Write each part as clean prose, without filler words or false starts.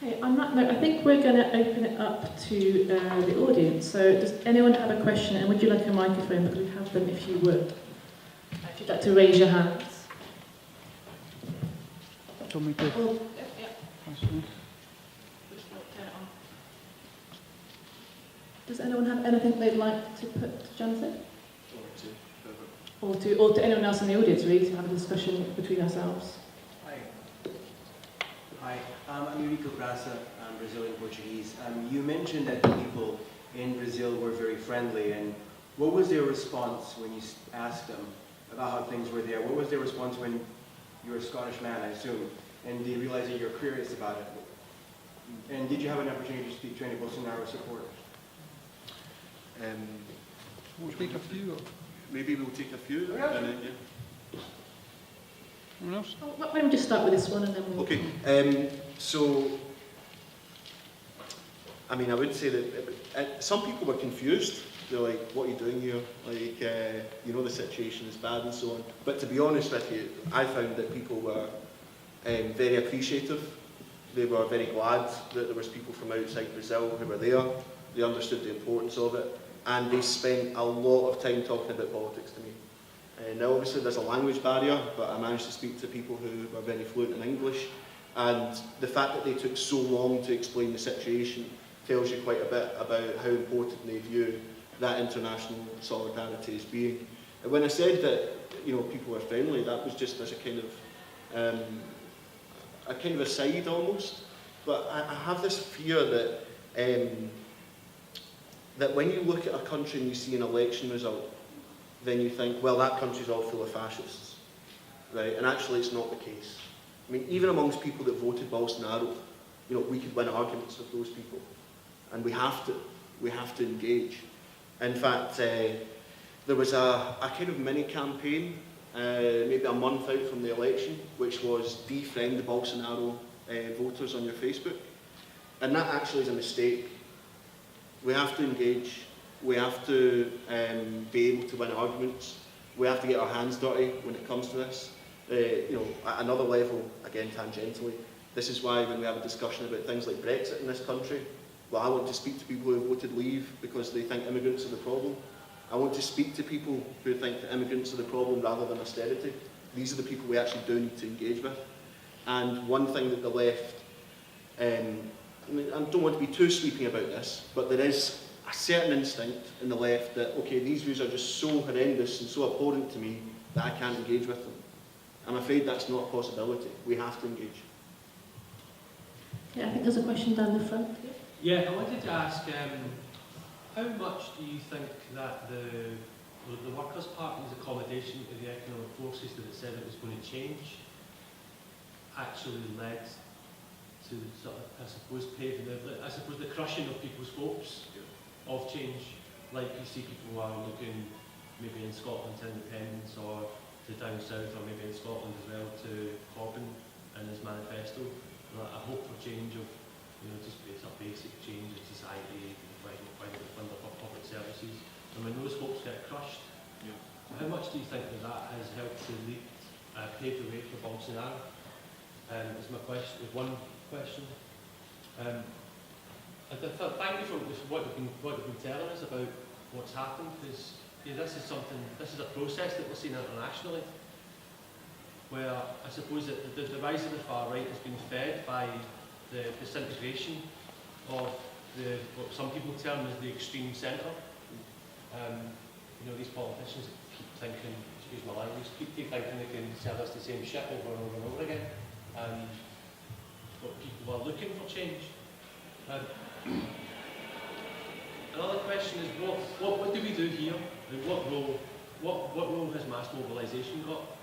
Okay, on that note, I think we're going to open it up to the audience. So does anyone have a question? And would you like a microphone? But we have them if you would. If you'd like to raise your hands. Told me to. Oh, yeah. Question. Turn it on. Does anyone have anything they'd like to put to Jonathan? Or to anyone else in the audience, really, to have a discussion between ourselves? Hi, I'm Eurico Graça, I'm Brazilian Portuguese. You mentioned that the people in Brazil were very friendly, and what was their response when you asked them about how things were there? What was their response when you're a Scottish man, I assume, and they realized that you're curious about it? And did you have an opportunity to speak to any Bolsonaro supporters? We'll take a few. Or Maybe we'll take a few. Yeah. And then, anyone else? Oh, why don't we just start with this one and then we'll... Okay, so, I mean, I would say that some people were confused. They're like, what are you doing here? Like, you know, the situation is bad and so on. But to be honest with you, I found that people were very appreciative. They were very glad that there was people from outside Brazil who were there. They understood the importance of it. And they spent a lot of time talking about politics to me. Now obviously there's a language barrier, but I managed to speak to people who were very fluent in English, and the fact that they took so long to explain the situation tells you quite a bit about how important they view that international solidarity as being. And when I said that, you know, people were friendly, that was just as a kind of aside almost. But I have this fear that that when you look at a country and you see an election result, then you think, well, that country's all full of fascists, right? And actually it's not the case. I mean, even amongst people that voted Bolsonaro, you know, we could win arguments with those people. And we have to engage. In fact, there was a kind of mini campaign, maybe a month out from the election, which was defriend the Bolsonaro voters on your Facebook. And that actually is a mistake. We have to engage. We have to be able to win arguments. We have to get our hands dirty when it comes to this. You know, at another level, again tangentially, this is why when we have a discussion about things like Brexit in this country, well, I want to speak to people who have voted Leave because they think immigrants are the problem. I want to speak to people who think that immigrants are the problem rather than austerity. These are the people we actually do need to engage with. And one thing that the left, I mean, I don't want to be too sweeping about this, but there is a certain instinct in the left that, okay, these views are just so horrendous and so abhorrent to me that I can't engage with them. I'm afraid that's not a possibility. We have to engage. Yeah, I think there's a question down the front. Yeah, I wanted to ask, how much do you think that the Workers' Party's accommodation to the economic forces that it said it was going to change actually led to sort of, I suppose, the crushing of people's hopes of change? Like you see people who are looking maybe in Scotland to independence, or to down south, or maybe in Scotland as well to Corbyn and his manifesto. Like a hope for change of, you know, just a basic change in society, providing fund for public services. And when those hopes get crushed, how much do you think that has helped to pave the way for Bolsonaro? Is my question. One question. Thank you for what you've been telling us about what's happened, because this is a process that we're seeing internationally, where I suppose that the rise of the far right has been fed by the disintegration of what some people term as the extreme centre. You know, these politicians keep thinking, excuse my language, keep thinking they can sell us the same shit over and over and over again. But people are looking for change. Another question is, what do we do here? And what role has mass mobilisation got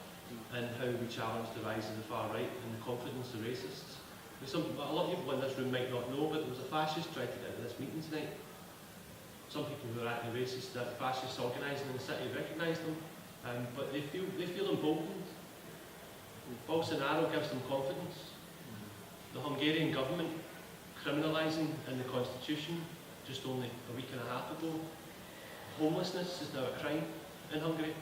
in how we challenge the rise of the far right and the confidence of racists? A lot of people in this room might not know, but there was a fascist tried to get into this meeting tonight. Some people who are anti-racist, that fascists organising in the city recognise them, but they feel emboldened. Bolsonaro gives them confidence. The Hungarian government criminalising in the constitution just only a week and a half ago. Homelessness is now a crime in Hungary.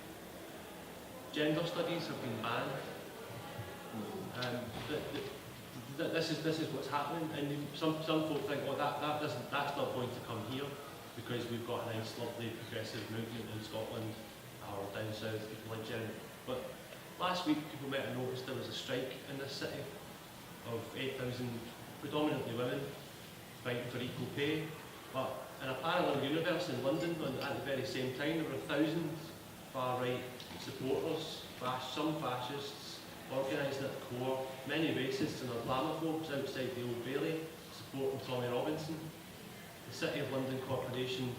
Gender studies have been banned. this is what's happening, and some folk think, oh, that's not going to come here because we've got a nice, lovely, progressive movement in Scotland or down south, people like Jeremy. But last week, people might have noticed there was a strike in this city of 8,000 predominantly women fighting for equal pay. But in a parallel universe in London, at the very same time, there were thousands far-right supporters, some fascists, organising at the core, many racists and Islamophobes outside the Old Bailey, supporting Tommy Robinson. The City of London Corporation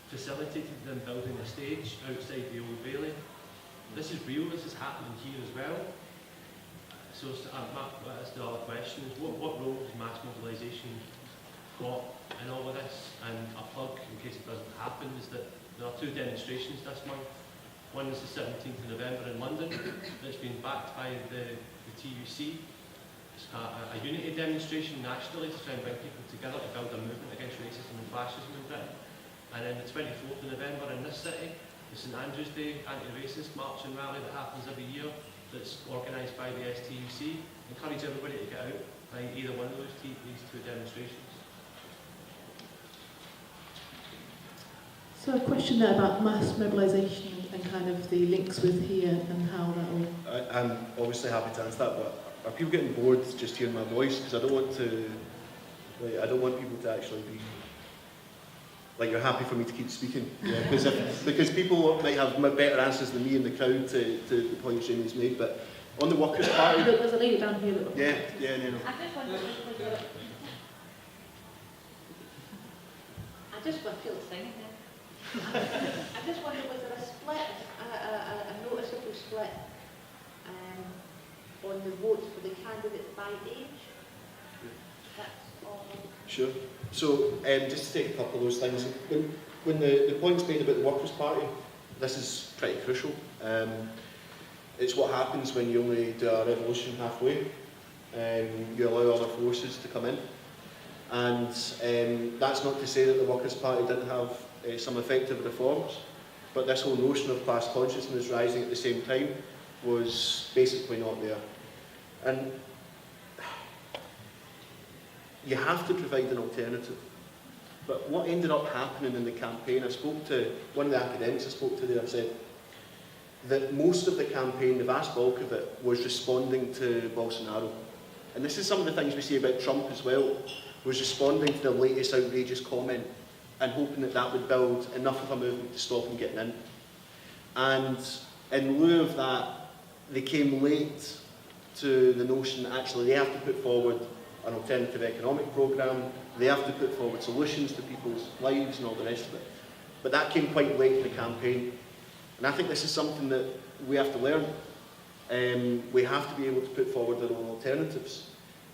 facilitated them building a stage outside the Old Bailey. This is real, this is happening here as well. So that's the other question, is what role has mass mobilisation got in all of this? And a plug, in case it doesn't happen, is that there are 2 demonstrations this month. One is the 17th of November in London, that's been backed by the TUC. It's a unity demonstration nationally to try and bring people together to build a movement against racism and fascism in Britain. And then the 24th of November in this city, the St Andrew's Day anti-racist march and rally that happens every year, that's organised by the STUC. Encourage everybody to get out by either one of these 2 demonstrations. So a question there about mass mobilisation and kind of the links with here and how that all... I'm obviously happy to answer that, but are people getting bored just hearing my voice? Because I don't want to, I don't want people to actually be, like, you're happy for me to keep speaking. Yeah, because people might have better answers than me in the crowd to the points Jamie's made, but on the Workers' Party... Look, there's a lady down here that... No. I just feel the same then. I just wonder, was there a split, a noticeable split on the votes for the candidates by age? That's all. Sure. So, just to take a couple of those things, when the point's made about the Workers' Party, this is pretty crucial. It's what happens when you only do a revolution halfway. You allow other forces to come in. And that's not to say that the Workers' Party didn't have some effective reforms, but this whole notion of class consciousness rising at the same time was basically not there. And you have to provide an alternative. But what ended up happening in the campaign, I spoke to one of the academics I spoke to there, said that most of the campaign, the vast bulk of it, was responding to Bolsonaro. And this is some of the things we see about Trump as well, was responding to the latest outrageous comment and hoping that that would build enough of a movement to stop him getting in. And in lieu of that, they came late to the notion that actually they have to put forward an alternative economic programme, they have to put forward solutions to people's lives and all the rest of it. But that came quite late in the campaign. And I think this is something that we have to learn. We have to be able to put forward our own alternatives.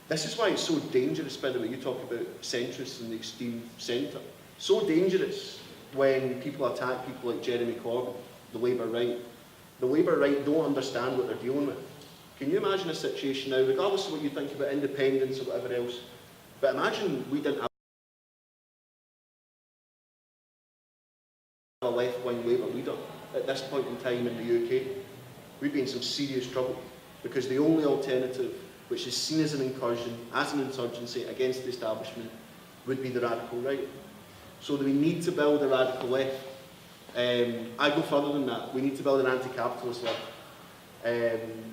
This is why it's so dangerous, by the way, you talk about centrists and the extreme centre. So dangerous when people attack people like Jeremy Corbyn, the Labour right. The Labour right don't understand what they're dealing with. Can you imagine a situation now, regardless of what you think about independence or whatever else, but imagine we didn't have a left-wing Labour leader at this point in time in the UK. We'd be in some serious trouble, because the only alternative, which is seen as an incursion, as an insurgency against the establishment, would be the radical right. So we need to build a radical left. I go further than that. We need to build an anti-capitalist left.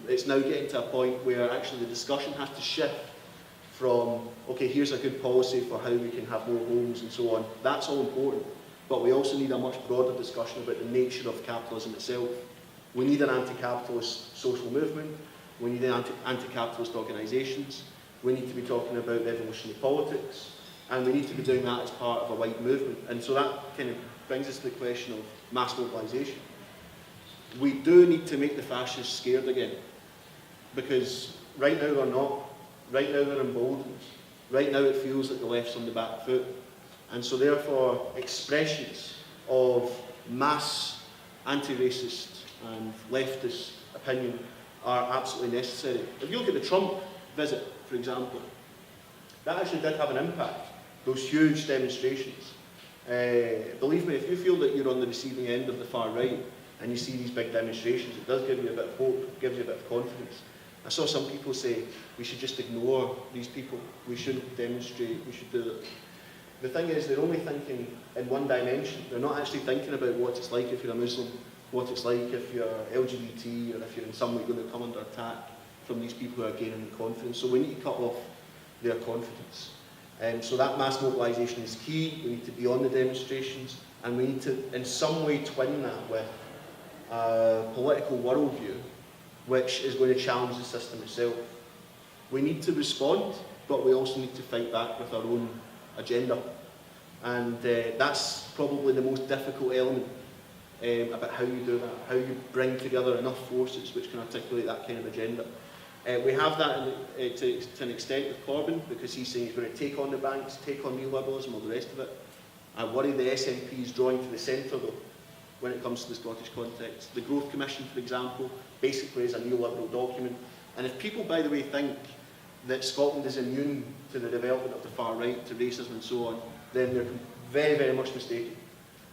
It's now getting to a point where actually the discussion has to shift from, okay, here's a good policy for how we can have more homes and so on. That's all important. But we also need a much broader discussion about the nature of capitalism itself. We need an anti-capitalist social movement. We need anti-capitalist organisations. We need to be talking about revolutionary politics. And we need to be doing that as part of a wide movement. And so that kind of brings us to the question of mass mobilisation. We do need to make the fascists scared again. Because right now they're not. Right now they're emboldened. Right now it feels like the left's on the back foot. And so therefore expressions of mass anti-racist and leftist opinion are absolutely necessary. If you look at the Trump visit, for example, that actually did have an impact, those huge demonstrations. Believe me, if you feel that you're on the receiving end of the far right and you see these big demonstrations, it does give you a bit of hope, it gives you a bit of confidence. I saw some people say we should just ignore these people, we shouldn't demonstrate, we should do it. The thing is, they're only thinking in one dimension. They're not actually thinking about what it's like if you're a Muslim, what it's like if you're LGBT, or if you're in some way going to come under attack from these people who are gaining confidence. So we need to cut off their confidence. So that mass mobilisation is key. We need to be on the demonstrations, and we need to in some way twin that with a political worldview which is going to challenge the system itself. We need to respond, but we also need to fight back with our own agenda. And that's probably the most difficult element about how you do that, how you bring together enough forces which can articulate that kind of agenda. We have that to an extent with Corbyn, because he's saying he's going to take on the banks, take on neoliberalism, all the rest of it. I worry the SNP is drawing to the centre, though, when it comes to the Scottish context. The Growth Commission, for example, basically is a neoliberal document. And if people, by the way, think that Scotland is immune to the development of the far right, to racism and so on, then they're very, very much mistaken.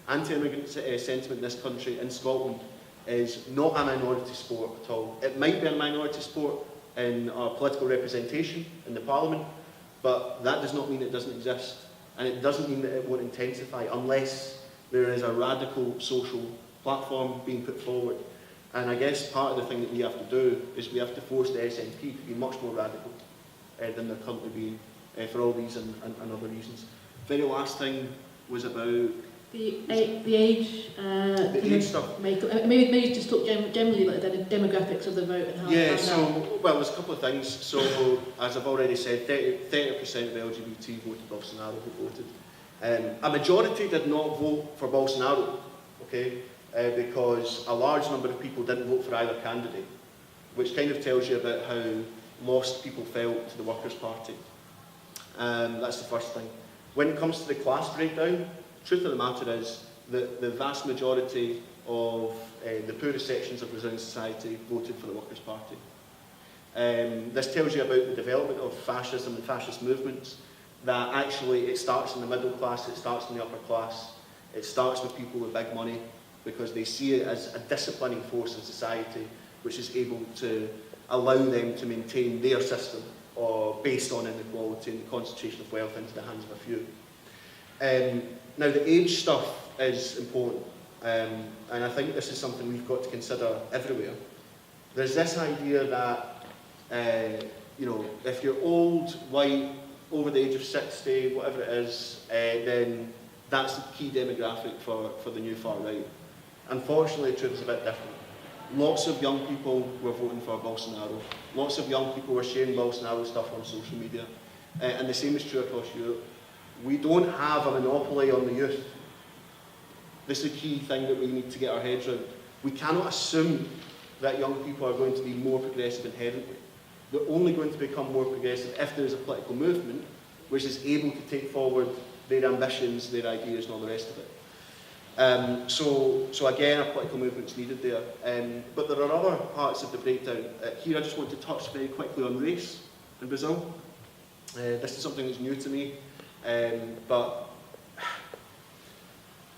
Anti-immigrant sentiment in this country, in Scotland, is not a minority sport at all. It might be a minority sport in our political representation in the Parliament, but that does not mean it doesn't exist. And it doesn't mean that it won't intensify unless there is a radical social platform being put forward. And I guess part of the thing that we have to do is we have to force the SNP to be much more radical than they're currently being for all these and other reasons. Very last thing was about the age. the age stuff. Maybe just talk generally like the demographics of the vote and how. Yeah, how so, well, there's a couple of things. So, as I've already said, 30% of LGBT voted Bolsonaro, who voted. A majority did not vote for Bolsonaro, okay, because a large number of people didn't vote for either candidate, which kind of tells you about how lost people felt to the Workers' Party. That's the first thing. When it comes to the class breakdown, the truth of the matter is that the vast majority of the poorest sections of Brazilian society voted for the Workers' Party. This tells you about the development of fascism and fascist movements, that actually it starts in the middle class, it starts in the upper class, it starts with people with big money, because they see it as a disciplining force in society which is able to allow them to maintain their system based on inequality and the concentration of wealth into the hands of a few. Now, the age stuff is important, and I think this is something we've got to consider everywhere. There's this idea that, if you're old, white, over the age of 60, whatever it is, then that's the key demographic for the new far right. Unfortunately, the truth is a bit different. Lots of young people were voting for Bolsonaro. Lots of young people were sharing Bolsonaro stuff on social media. And the same is true across Europe. We don't have a monopoly on the youth. This is a key thing that we need to get our heads around. We cannot assume that young people are going to be more progressive inherently. They're only going to become more progressive if there is a political movement which is able to take forward their ambitions, their ideas and all the rest of it. So again, a political movement's needed there. But there are other parts of the breakdown. Here I just want to touch very quickly on race in Brazil. This is something that's new to me.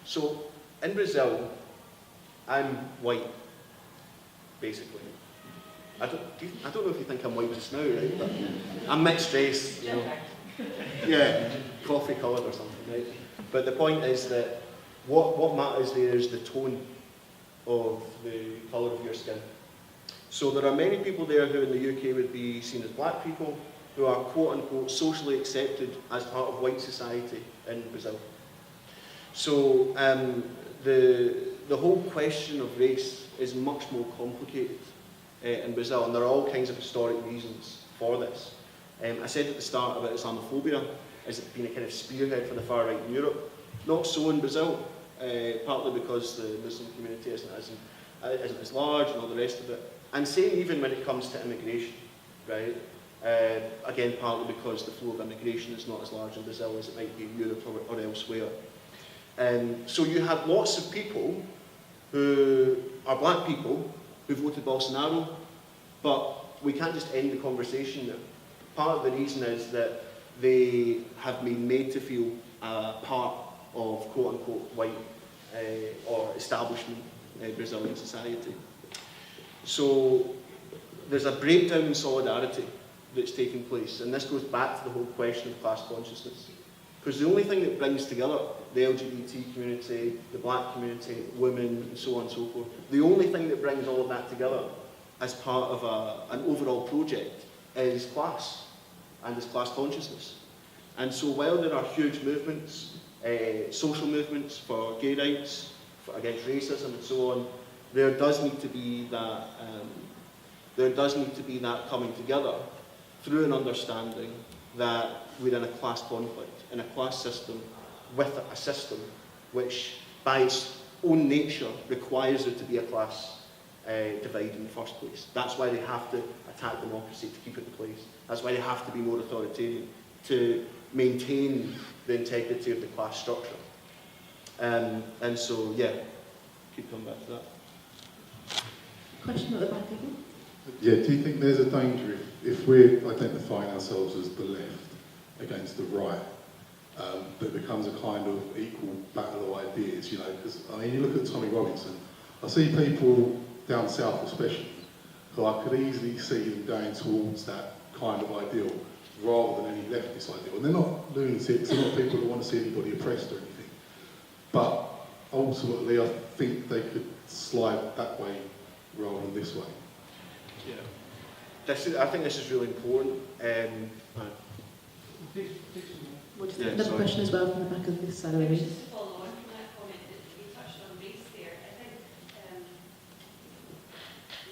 So in Brazil, I'm white, basically. I don't know if you think I'm white just now, right? But I'm mixed race, you know. Yeah, coffee coloured or something, right? But the point is that what matters there is the tone of the colour of your skin. So there are many people there who in the UK would be seen as black people, who are quote-unquote socially accepted as part of white society in Brazil. So the whole question of race is much more complicated in Brazil, and there are all kinds of historic reasons for this. I said at the start about Islamophobia as it being a kind of spearhead for the far right in Europe. Not so in Brazil, partly because the Muslim community isn't as large and all the rest of it. And same even when it comes to immigration, right? Again, partly because the flow of immigration is not as large in Brazil as it might be in Europe or elsewhere. So you have lots of people who are black people who voted Bolsonaro, but we can't just end the conversation there. Part of the reason is that they have been made to feel part of quote-unquote white or establishment Brazilian society. So there's a breakdown in solidarity that's taking place, and this goes back to the whole question of class consciousness. Because the only thing that brings together the LGBT community, the black community, women, and so on and so forth, the only thing that brings all of that together as part of an overall project is class, and is class consciousness. And so while there are huge movements, social movements for gay rights, against racism and so on, there does need to be that coming together through an understanding that we're in a class conflict, in a class system, with a system which, by its own nature, requires there to be a class divide in the first place. That's why they have to attack democracy to keep it in place. That's why they have to be more authoritarian, to maintain the integrity of the class structure. And so, yeah, keep coming back to that. Question at the back again. Yeah, do you think there's a danger if we're identifying ourselves as the left against the right, that it becomes a kind of equal battle of ideas, you know? Because, I mean, you look at Tommy Robinson, I see people down south especially, who I could easily see them going towards that kind of ideal rather than any leftist ideal. And they're not lunatics, they're not people that want to see anybody oppressed or anything. But ultimately, I think they could slide that way rather than this way. Yeah. I think this is really important. Another question as well from the back of this side of the room. Just to follow on from that comment that you touched on race there, I think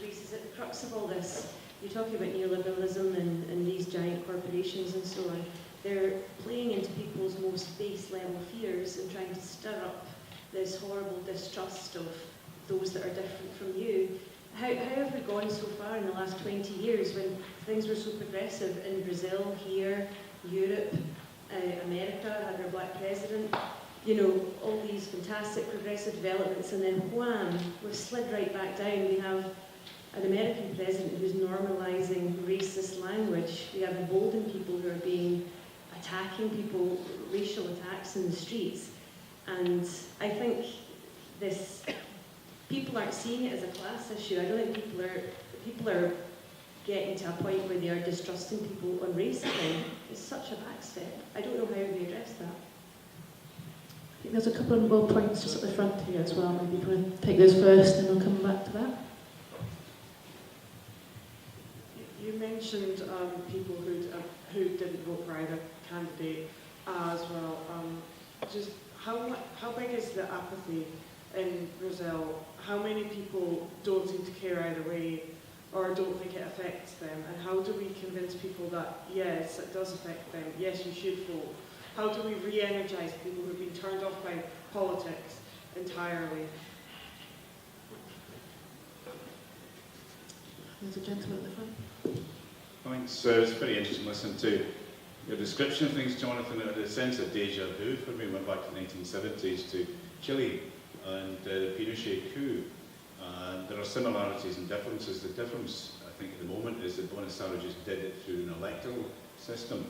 race is at the crux of all this. You're talking about neoliberalism and these giant corporations and so on. They're playing into people's most base level fears and trying to stir up this horrible distrust of those that are different from you. How have we gone so far in the last 20 years when things were so progressive in Brazil, here, Europe, America had our black president, you know, all these fantastic progressive developments, and then wham, we've slid right back down. We have an American president who's normalising racist language. We have emboldened people who are attacking people, racial attacks in the streets. And I think people aren't seeing it as a class issue. I don't think people are getting to a point where they are distrusting people on race again. It's such a backstep. I don't know how we address that. I think there's a couple of more points just at the front here as well. Maybe you want to take those first and we'll come back to that. You mentioned people who didn't vote for either candidate as well. Just how big is the apathy in Brazil? How many people don't seem to care either way, or don't think it affects them? And how do we convince people that, yes, it does affect them, yes, you should vote? How do we re-energise people who've been turned off by politics entirely? There's a gentleman at the front. Thanks. It's very interesting to listen to your description of things, Jonathan. It had a sense of deja vu for me. Went back to the 1970s to Chile and the Pinochet coup. There are similarities and differences. The difference, I think, at the moment is that Buenos Aires just did it through an electoral system.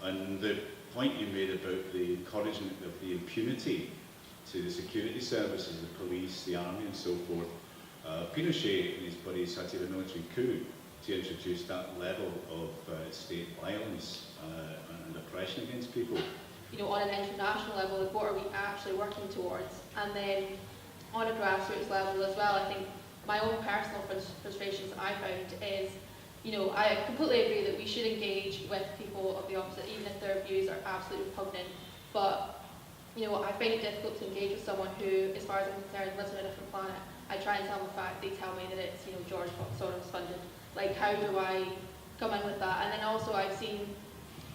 And the point you made about the encouragement of the impunity to the security services, the police, the army and so forth, Pinochet and his buddies had to have a military coup to introduce that level of state violence and oppression against people. You know, on an international level, like, what are we actually working towards? And then on a grassroots level as well, I think my own personal frustrations I found is, you know, I completely agree that we should engage with people of the opposite, even if their views are absolutely repugnant. But, you know, I find it difficult to engage with someone who, as far as I'm concerned, lives on a different planet. I try and tell them the fact, they tell me that it's, you know, George Soros funded. Like, how do I come in with that? And then also I've seen,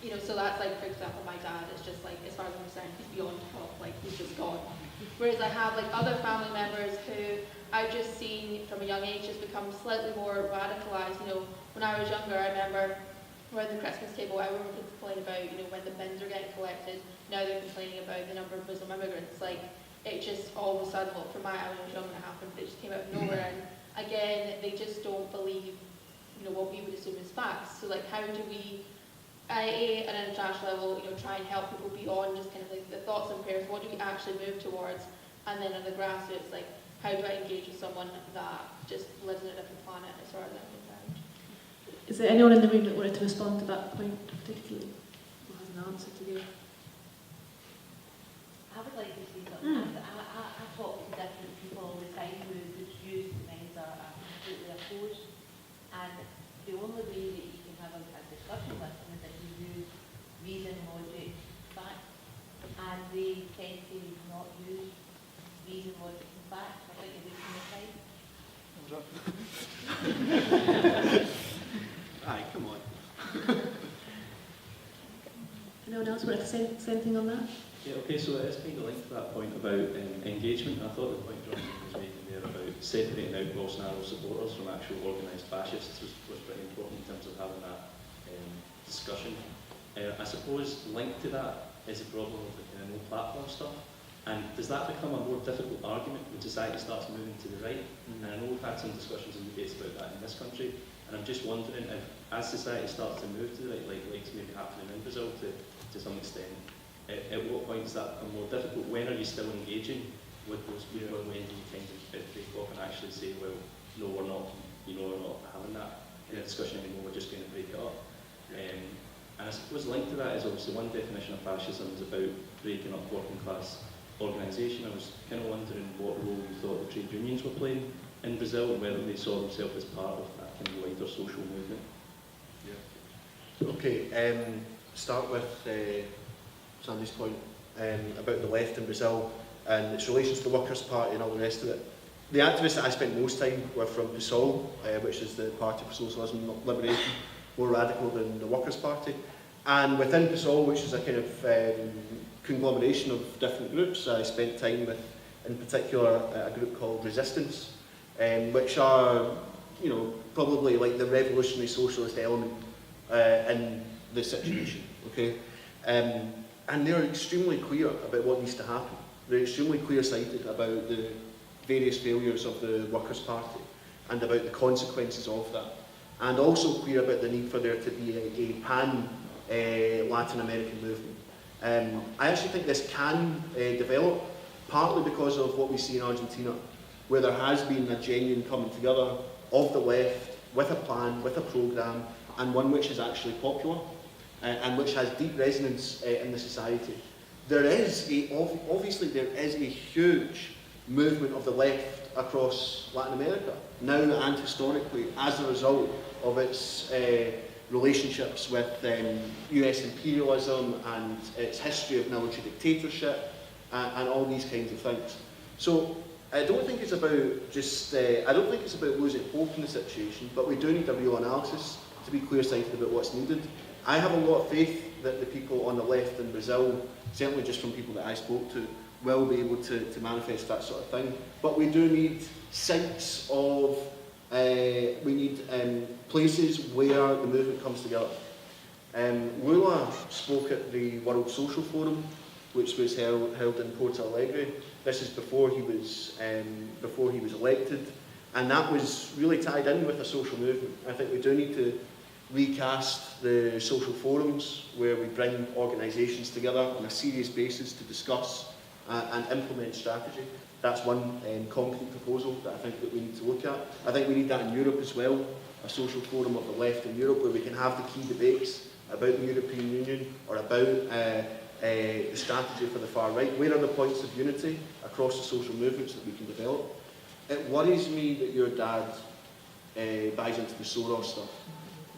you know, so that's like, for example, my dad is just like, as far as I'm concerned, he's beyond help, like, he's just gone. Whereas I have like other family members who I've just seen from a young age just become slightly more radicalised. You know, when I was younger, I remember around the Christmas table, everyone would complain about, you know, when the bins are getting collected. Now they're complaining about the number of Muslim immigrants. Like, it just all of a sudden, well, for my, I was young when it happened, but it just came out of nowhere. And again, they just don't believe, you know, what we would assume is facts. So like, how do we, at an international level, you know, try and help people beyond just kind of like the thoughts and prayers? What do we actually move towards? And then on the grassroots, like, how do I engage with someone that just lives on a different planet as far as I'm concerned? Is there anyone in the room that wanted to respond to that point particularly? Or has an answer to give? I would like to see something. I talk to different people all the time whose views and things are completely opposed, and the only way that you can have a discussion with them is if you use reason, logic, fact, and they tend to not use reason, logic, and fact. I think you're wasting your time. Aye, come on. Anyone else want to say anything on that? Yeah, okay, so it's kind of linked to that point about engagement. I thought the point Jonathan was making there about separating out Bolsonaro supporters from actual organised fascists was pretty important in terms of having that discussion. I suppose linked to that is the problem of the kind of no platform stuff. And does that become a more difficult argument when society starts moving to the right? And I know we've had some discussions and debates about that in this country, and I'm just wondering if, as society starts to move to the right, like it's maybe happening in Brazil to some extent, at what point does that become more difficult? When are you still engaging with those people, and when do you kind of break off and actually say, well, no, we're not having that discussion anymore, we're just going to break it up? And I suppose linked to that is obviously one definition of fascism is about breaking up working class organisation. I was kind of wondering what role you thought the trade unions were playing in Brazil and whether they saw themselves as part of that kind of wider social movement. Okay, start with Sandy's point about the left in Brazil and its relations to the Workers' Party and all the rest of it. The activists that I spent most time were from PSOL, which is the Party for Socialism and Liberation, more radical than the Workers' Party. And within PSOL, which is a kind of conglomeration of different groups, I spent time with, in particular, a group called Resistance, which are, you know, probably like the revolutionary socialist element in the situation, okay? And they're extremely clear about what needs to happen. They're extremely clear-sighted about the various failures of the Workers' Party and about the consequences of that, and also clear about the need for there to be a pan-Latin American movement. I actually think this can develop, partly because of what we see in Argentina, where there has been a genuine coming together of the left with a plan, with a programme, and one which is actually popular and which has deep resonance in the society. There is obviously there is a huge movement of the left across Latin America, now and historically, as a result of its relationships with US imperialism and its history of military dictatorship and all these kinds of things. So I don't think it's about just, I don't think it's about losing hope in the situation, but we do need a real analysis to be clear-sighted about what's needed. I have a lot of faith that the people on the left in Brazil, certainly just from people that I spoke to, will be able to manifest that sort of thing. But we do need sites of, we need places where the movement comes together. Lula spoke at the World Social Forum, which was held in Porto Alegre. This is before he was elected, and that was really tied in with a social movement. I think we do need to recast the social forums where we bring organisations together on a serious basis to discuss and implement strategy. That's one concrete proposal that I think that we need to look at. I think we need that in Europe as well, a social forum of the left in Europe where we can have the key debates about the European Union or about the strategy for the far right. Where are the points of unity across the social movements that we can develop? It worries me that your dad buys into the Soros stuff.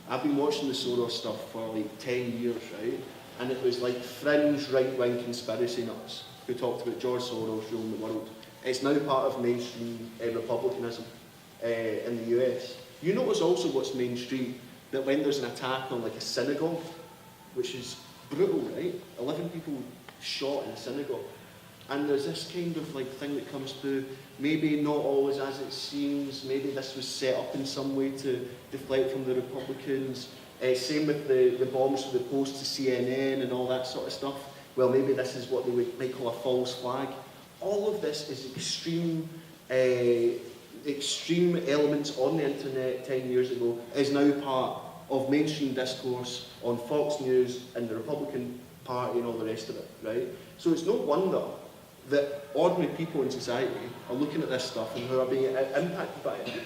I've been watching the Soros stuff for like 10 years, right? And it was like fringe right-wing conspiracy nuts who talked about George Soros ruling the world. It's now part of mainstream republicanism in the US. You notice also what's mainstream, that when there's an attack on like a synagogue, which is brutal, right? 11 people shot in a synagogue. And there's this kind of like thing that comes through, maybe not always as it seems, maybe this was set up in some way to deflect from the Republicans. Same with the bombs for the Post to CNN and all that sort of stuff. Well, maybe this is what they might call a false flag. All of this is extreme elements on the internet 10 years ago is now part of mainstream discourse on Fox News and the Republican Party and all the rest of it, right? So it's no wonder that ordinary people in society are looking at this stuff and who are being impacted by it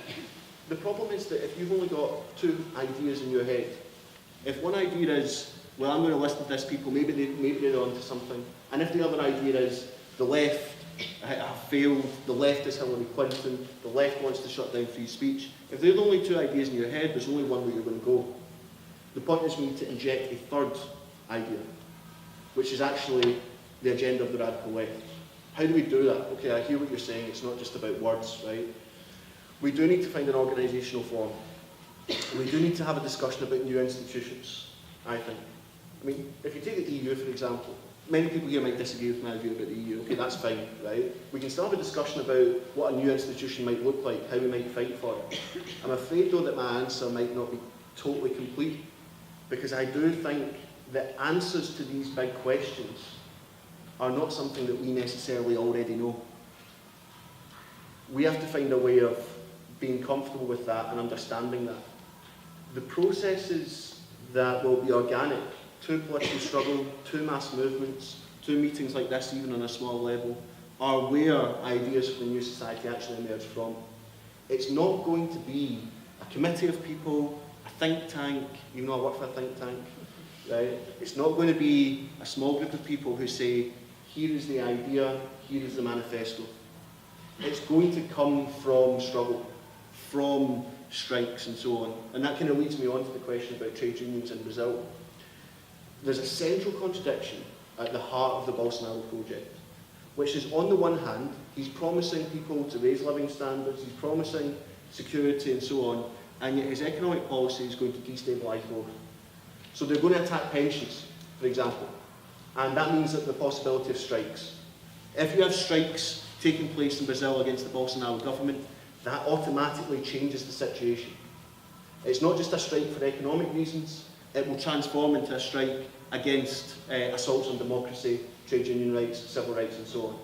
The problem is that if you've only got two ideas in your head, if one idea is, well, I'm going to listen to this people, maybe they're onto something, and if the other idea is the left have failed, the left is Hillary Clinton, the left wants to shut down free speech, if they're the only two ideas in your head, there's only one way you're going to go. The point is we need to inject a third idea, which is actually the agenda of the radical left. How do we do that? Okay, I hear what you're saying, it's not just about words, right? We do need to find an organisational form. We do need to have a discussion about new institutions, I think. I mean, if you take the EU, for example, many people here might disagree with my view about the EU. Okay, that's fine, right? We can still have a discussion about what a new institution might look like, how we might fight for it. I'm afraid, though, that my answer might not be totally complete, because I do think that answers to these big questions are not something that we necessarily already know. We have to find a way of being comfortable with that and understanding that. The processes that will be organic to political struggle, to mass movements, to meetings like this, even on a small level, are where ideas for the new society actually emerge from. It's not going to be a committee of people, a think tank, even though I work for a think tank, right? It's not going to be a small group of people who say, here is the idea, here is the manifesto. It's going to come from struggle, from strikes and so on. And that kind of leads me on to the question about trade unions in Brazil. There's a central contradiction at the heart of the Bolsonaro project, which is, on the one hand, he's promising people to raise living standards, he's promising security and so on, and yet his economic policy is going to destabilise growth. So they're going to attack pensions, for example, and that means that the possibility of strikes. If you have strikes taking place in Brazil against the Bolsonaro government, that automatically changes the situation. It's not just a strike for economic reasons, it will transform into a strike against assaults on democracy, trade union rights, civil rights and so on.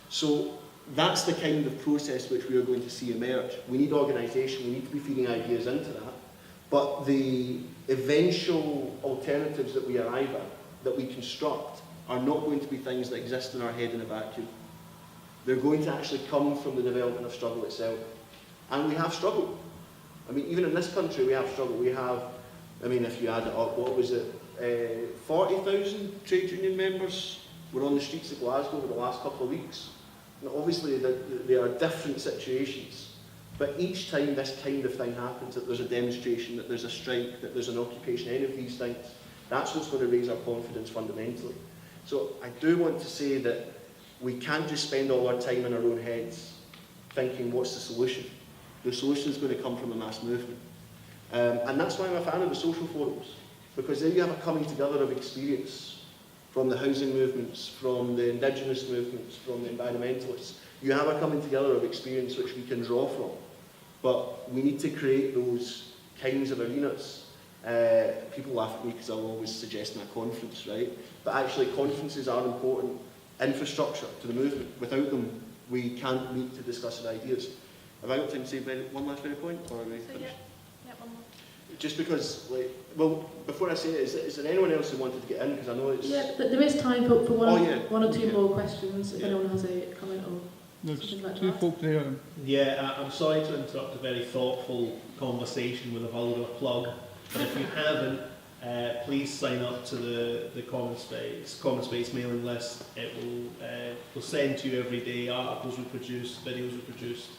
So that's the kind of process which we are going to see emerge. We need organisation, we need to be feeding ideas into that, but the eventual alternatives that we arrive at, that we construct, are not going to be things that exist in our head in a vacuum. They're going to actually come from the development of struggle itself. And we have struggled. I mean, even in this country we have struggled. We have, I mean, if you add it up, what was it, 40,000 trade union members were on the streets of Glasgow over the last couple of weeks. Now, obviously, there are different situations, but each time this kind of thing happens, that there's a demonstration, that there's a strike, that there's an occupation, any of these things, that's what's going to raise our confidence fundamentally. So I do want to say that we can't just spend all our time in our own heads thinking, what's the solution? The solution is going to come from a mass movement. And that's why I'm a fan of the social forums, because there you have a coming together of experience from the housing movements, from the indigenous movements, from the environmentalists. You have a coming together of experience which we can draw from. But we need to create those kinds of arenas. People laugh at me because I'll always suggest a conference, right? But actually conferences are important infrastructure to the movement. Without them, we can't meet to discuss our ideas. Have I got time to say one last very point, or are we finished? Yeah, one more. Just because, like, well, before I say it, is there anyone else who wanted to get in? Because I know it's... Yeah, but there is time for one or two Yeah. more questions, if Yeah. anyone has a comment or There's something like two that. folk there. Yeah, I'm sorry to interrupt a very thoughtful conversation with a vulgar plug, but if you haven't, please sign up to the Common Space mailing list. It will send to you every day articles we produce, videos we produce,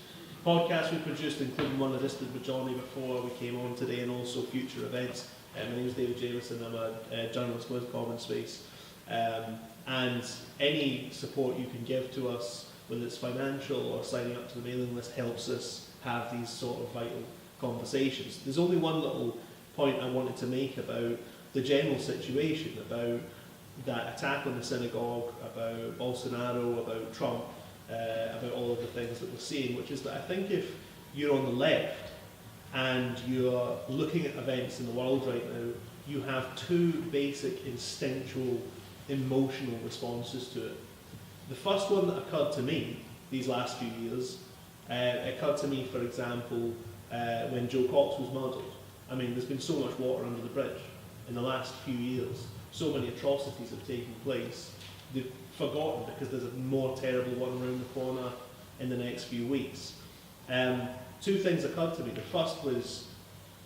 podcasts we produced, including one I just did with Johnny before we came on today, and also future events. My name is David Jameson, I'm a journalist with Common Space. And any support you can give to us, whether it's financial or signing up to the mailing list, helps us have these sort of vital conversations. There's only one little point I wanted to make about the general situation, about that attack on the synagogue, about Bolsonaro, about Trump, about all of the things that we're seeing, which is that I think if you're on the left and you're looking at events in the world right now, you have two basic instinctual emotional responses to it. The first one that occurred to me these last few years, occurred to me, for example, when Joe Cox was murdered. I mean, there's been so much water under the bridge in the last few years. So many atrocities have taken place. They've forgotten because there's a more terrible one around the corner in the next few weeks. two things occurred to me. The first was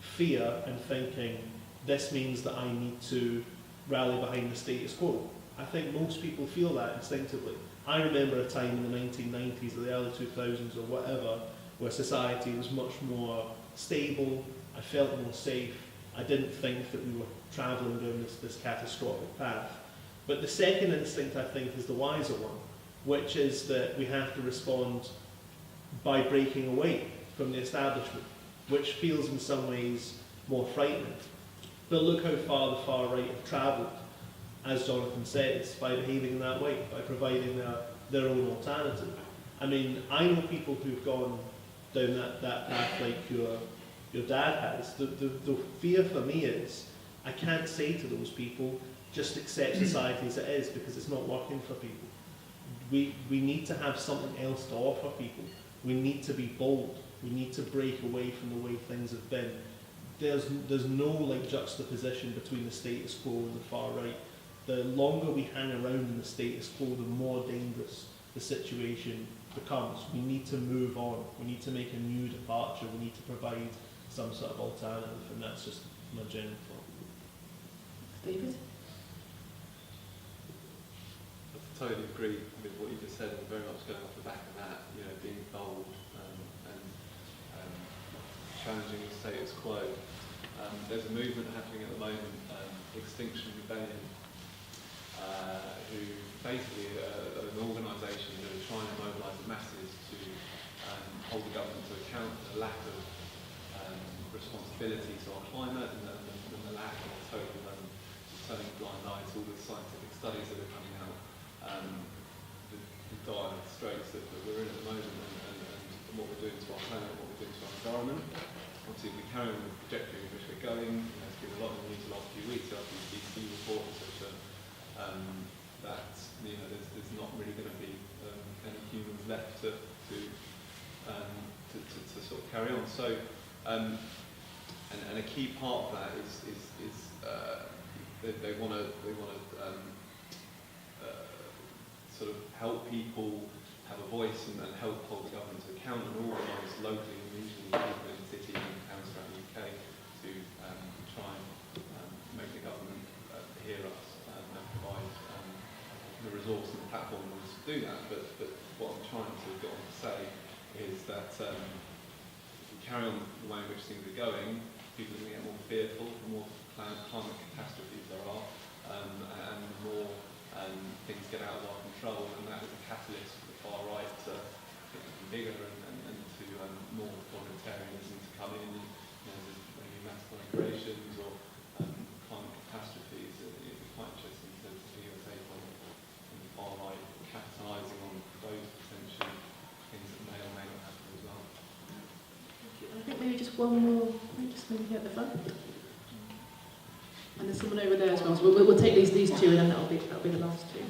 fear and thinking, this means that I need to rally behind the status quo. I think most people feel that instinctively. I remember a time in the 1990s or the early 2000s or whatever, where society was much more stable, I felt more safe, I didn't think that we were travelling down this catastrophic path. But the second instinct, I think, is the wiser one, which is that we have to respond by breaking away from the establishment, which feels in some ways more frightening. But look how far the far right have travelled, as Jonathan says, by behaving in that way, by providing their own alternative. I mean, I know people who've gone down that path like your dad has. The fear for me is, I can't say to those people, just accept society as it is, because it's not working for people. We need to have something else to offer people. We need to be bold. We need to break away from the way things have been. There's no like juxtaposition between the status quo and the far right. The longer we hang around in the status quo, the more dangerous the situation becomes. We need to move on. We need to make a new departure. We need to provide some sort of alternative, and that's just my general thought. David? I totally agree with what you just said, and very much going off the back of that, you know, being bold and challenging the status quo. There's a movement happening at the moment, Extinction Rebellion, who basically are an organisation that are trying to mobilise the masses to hold the government to account for the lack of responsibility to our climate and the lack of total turning blind eye to all the scientific studies that are coming out, the dire straits that we're in at the moment and what we're doing to our planet, what we're doing to our environment. Obviously, if we carry on with the trajectory in which we're going, there's been a lot of news the last few weeks after the BBC report, etc. That there's not really going to be any humans left to sort of carry on. So, and a key part of that is they want to sort of help people have a voice and help hold the government to account and organise locally and regionally people in cities and towns around the UK to try and make the government hear us and provide the resource and the platform in order to do that. But what I'm trying to get on to say is that if we carry on the way in which things are going, people are going to get more fearful, the more climate catastrophes there are, and the more things get out of our control, and that is a catalyst for the far right to get bigger and to more authoritarianism to come in, and maybe mass migrations or climate catastrophes. It'd be quite interesting to hear your take on the far right capitalising on those potential things that may or may not happen as well. I think maybe just one more, just maybe here at the front. And there's someone over there as well. So we'll take these two, and then that'll be the last two.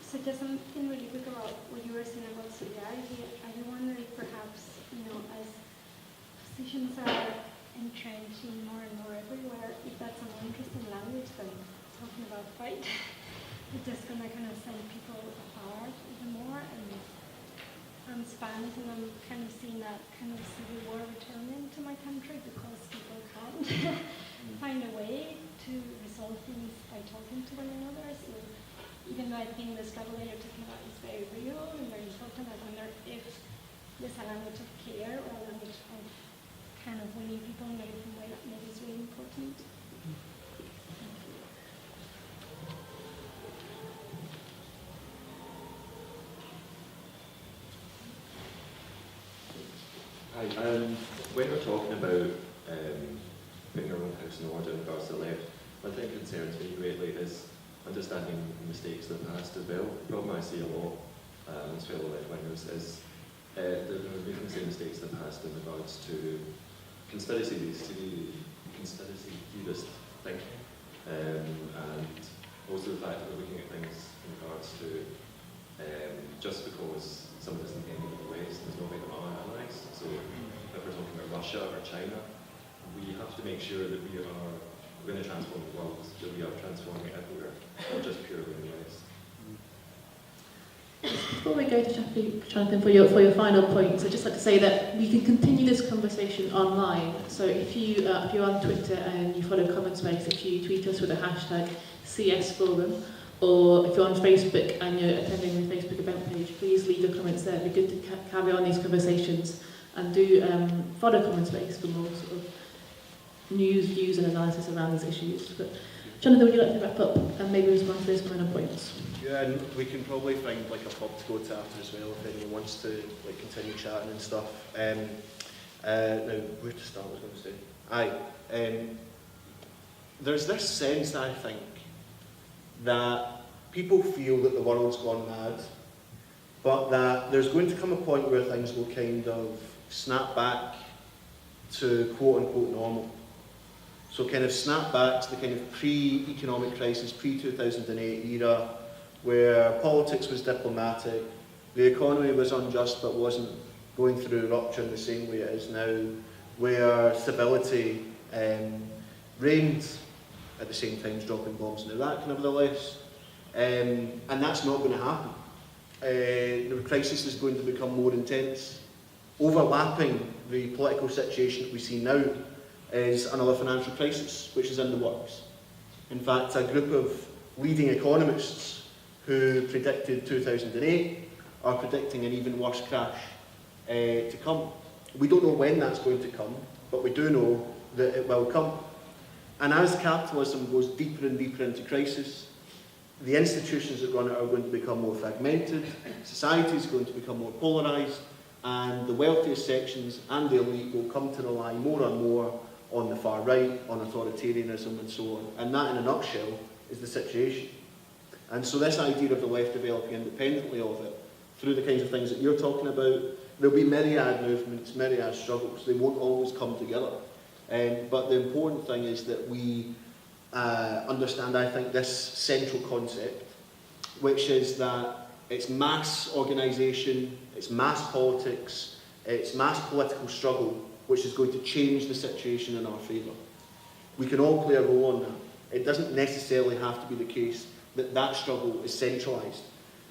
So just something really quick about what you were saying about solidarity. I wonder if perhaps, as positions are entrenching more and more everywhere, if that's a more interesting language than talking about fight. It's just going to kind of send people apart even more. And I'm Spanish, and I'm kind of seeing that kind of civil war returning to my country because people can't find a way to resolve things by talking to one another. So even though I think the struggle that you're talking about is very real and very important, I wonder if there's a language of care or a language of kind of winning people in a different way that maybe is really important. Hi. When we're talking about putting our own house in order in regards to the left, one thing that concerns me greatly is understanding mistakes of the past as well. The problem I see a lot amongst fellow left-wingers is they're making the same mistakes in the past in regards to conspiracy theorist thinking, and also the fact that we're looking at things in regards to just because someone isn't ending in the West, there's no way they're not allies. So if we're talking about Russia or China, we have to make sure that we are going to transform the world, that we are transforming it everywhere, not just purely in the West. before we go to Jonathan for your final points, I'd just like to say that we can continue this conversation online. So if you're on Twitter and you follow Common Space, if you tweet us with the hashtag CSForum, or if you're on Facebook and you're attending the Facebook event page, please leave your comments there. It'd be good to carry on these conversations, and do follow Common Space for more sort of news, views and analysis around these issues. But Jonathan, would you like to wrap up and maybe respond to those final points? Yeah, and we can probably find like a pub to go to after as well if anyone wants to like continue chatting and stuff. Now, where to start? I was going to say. There's this sense, I think, that people feel that the world's gone mad, but that there's going to come a point where things will kind of snap back to quote-unquote normal. So kind of snap back to the kind of pre-economic crisis, pre-2008 era, where politics was diplomatic, the economy was unjust but wasn't going through rupture in the same way it is now, where stability reigned, at the same time dropping bombs in Iraq nevertheless, and that's not going to happen. The crisis is going to become more intense. Overlapping the political situation that we see now is another financial crisis, which is in the works. In fact, a group of leading economists who predicted 2008 are predicting an even worse crash to come. We don't know when that's going to come, but we do know that it will come. And as capitalism goes deeper and deeper into crisis, the institutions that run it are going to become more fragmented, society is going to become more polarised, and the wealthiest sections and the elite will come to rely more and more on the far right, on authoritarianism and so on. And that, in a nutshell, is the situation. And so this idea of the left developing independently of it, through the kinds of things that you're talking about, there'll be myriad movements, myriad struggles. They won't always come together. But the important thing is that we understand, I think, this central concept, which is that it's mass organisation, it's mass politics, it's mass political struggle, which is going to change the situation in our favour. We can all play a role on that. It doesn't necessarily have to be the case that that struggle is centralised.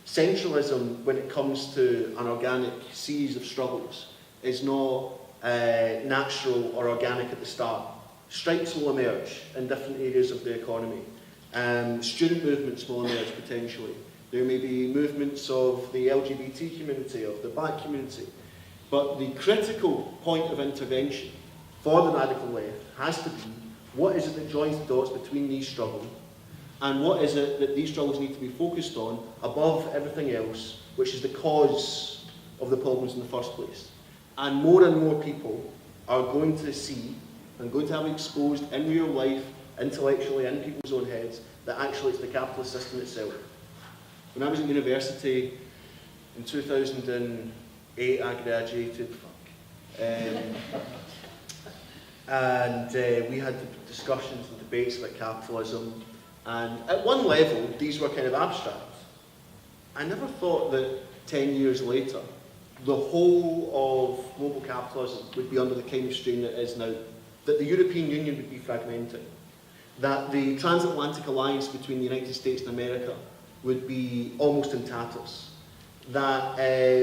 Centralism, when it comes to an organic series of struggles, is not natural or organic at the start. Strikes will emerge in different areas of the economy. Student movements will emerge potentially. There may be movements of the LGBT community, of the black community. But the critical point of intervention for the radical left has to be, what is it that joins the dots between these struggles, and what is it that these struggles need to be focused on above everything else, which is the cause of the problems in the first place. And more people are going to see and going to have exposed in real life, intellectually, in people's own heads, that actually it's the capitalist system itself. When I was in university in 2008, I graduated, and we had discussions and debates about capitalism, and at one level these were kind of abstract. I never thought that 10 years later the whole of global capitalism would be under the kind of strain that it is now, that the European Union would be fragmenting, that the transatlantic alliance between the United States and America would be almost in tatters, that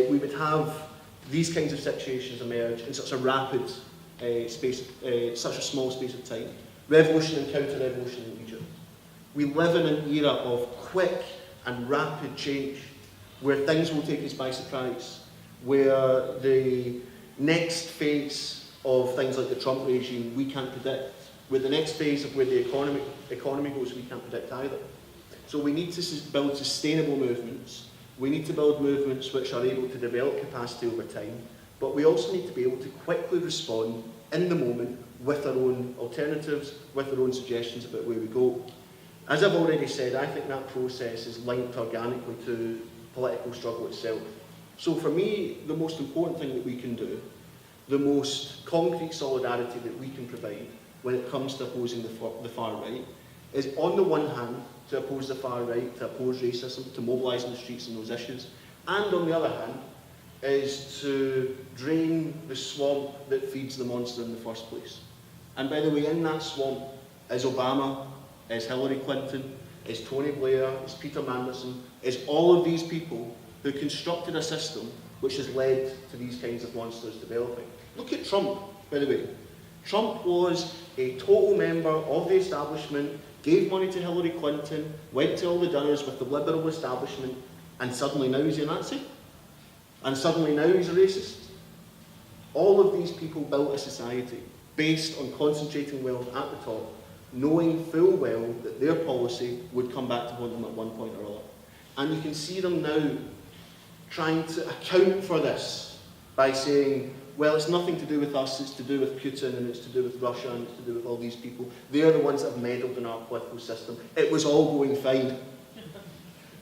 we would have these kinds of situations emerge in such a rapid such a small space of time. Revolution and counter-revolution in Egypt. We live in an era of quick and rapid change, where things will take us by surprise, where the next phase of things like the Trump regime we can't predict, where the next phase of where the economy goes we can't predict either. So we need to build sustainable movements. We need to build movements which are able to develop capacity over time, but we also need to be able to quickly respond in the moment with our own alternatives, with our own suggestions about where we go. As I've already said, I think that process is linked organically to political struggle itself. So for me, the most important thing that we can do, the most concrete solidarity that we can provide when it comes to opposing the far right, is on the one hand to oppose the far right, to oppose racism, to mobilise in the streets on those issues, and on the other hand is to drain the swamp that feeds the monster in the first place. And by the way, in that swamp is Obama, is Hillary Clinton, is Tony Blair, is Peter Mandelson, is all of these people who constructed a system which has led to these kinds of monsters developing. Look at Trump, by the way. Trump was a total member of the establishment, gave money to Hillary Clinton, went to all the dinners with the liberal establishment, and suddenly now he's a Nazi? And suddenly now he's a racist? All of these people built a society based on concentrating wealth at the top, knowing full well that their policy would come back to haunt them at one point or other. And you can see them now trying to account for this by saying, well, it's nothing to do with us, it's to do with Putin, and it's to do with Russia, and it's to do with all these people. They're the ones that have meddled in our political system. It was all going fine.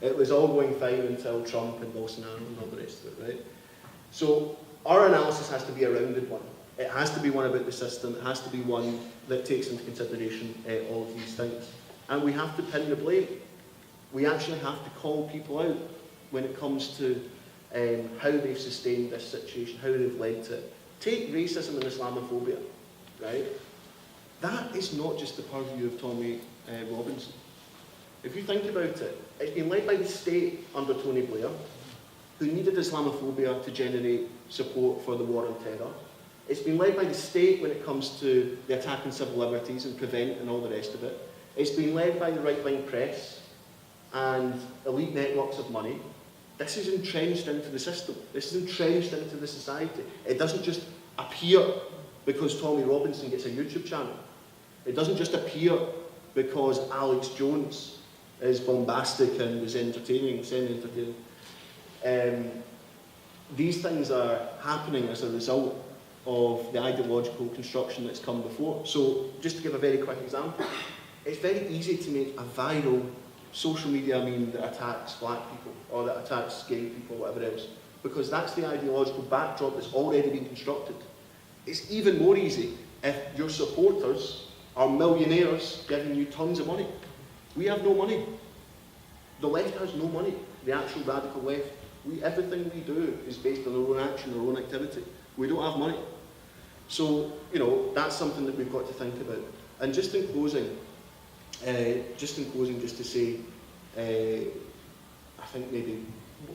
It was all going fine until Trump and Bolsonaro and all the rest of it, right? So our analysis has to be a rounded one. It has to be one about the system. It has to be one that takes into consideration all of these things. And we have to pin the blame. We actually have to call people out when it comes to how they've sustained this situation, how they've led to it. Take racism and Islamophobia, right? That is not just the purview of Tommy Robinson. If you think about it, it's been led by the state under Tony Blair, who needed Islamophobia to generate support for the war on terror. It's been led by the state when it comes to the attack on civil liberties and Prevent and all the rest of it. It's been led by the right-wing press and elite networks of money. This is entrenched into the system. This is entrenched into the society. It doesn't just appear because Tommy Robinson gets a YouTube channel. It doesn't just appear because Alex Jones is bombastic and is entertaining, semi-entertaining. These things are happening as a result of the ideological construction that's come before. So, just to give a very quick example, it's very easy to make a viral social media meme that attacks black people or that attacks gay people or whatever else, because that's the ideological backdrop that's already been constructed. It's even more easy if your supporters are millionaires giving you tons of money. We have no money. The left has no money, the actual radical left. Everything we do is based on our own action, our own activity. We don't have money. So, that's something that we've got to think about. And just in closing, just to say, I think maybe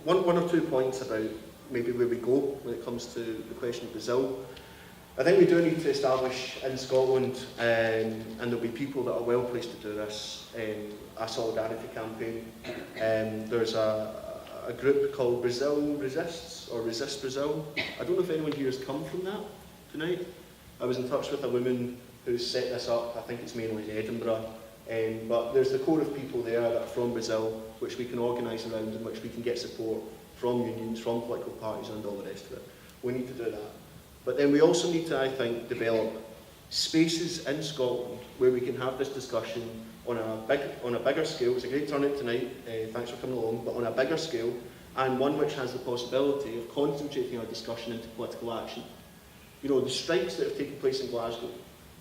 one or 2 points about maybe where we go when it comes to the question of Brazil. I think we do need to establish in Scotland, and there'll be people that are well placed to do this, a solidarity campaign. There's a group called Brazil Resists, or Resist Brazil. I don't know if anyone here has come from that tonight. I was in touch with a woman who's set this up. I think it's mainly in Edinburgh. But there's the core of people there that are from Brazil, which we can organise around, and which we can get support from unions, from political parties, and all the rest of it. We need to do that. But then we also need to, I think, develop spaces in Scotland where we can have this discussion on a bigger scale. It's a great turnout tonight, thanks for coming along, but on a bigger scale, and one which has the possibility of concentrating our discussion into political action. The strikes that have taken place in Glasgow,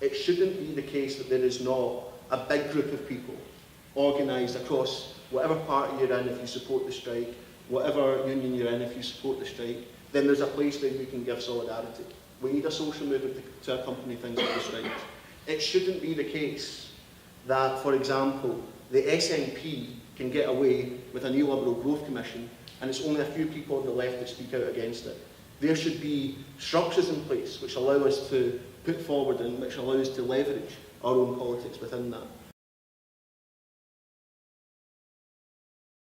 it shouldn't be the case that there is not a big group of people organised across whatever party you're in if you support the strike, whatever union you're in if you support the strike, then there's a place where we can give solidarity. We need a social movement to accompany things like the strikes. It shouldn't be the case that, for example, the SNP can get away with a neoliberal growth commission and it's only a few people on the left that speak out against it. There should be structures in place which allow us to put forward and which allow us to leverage our own politics within that.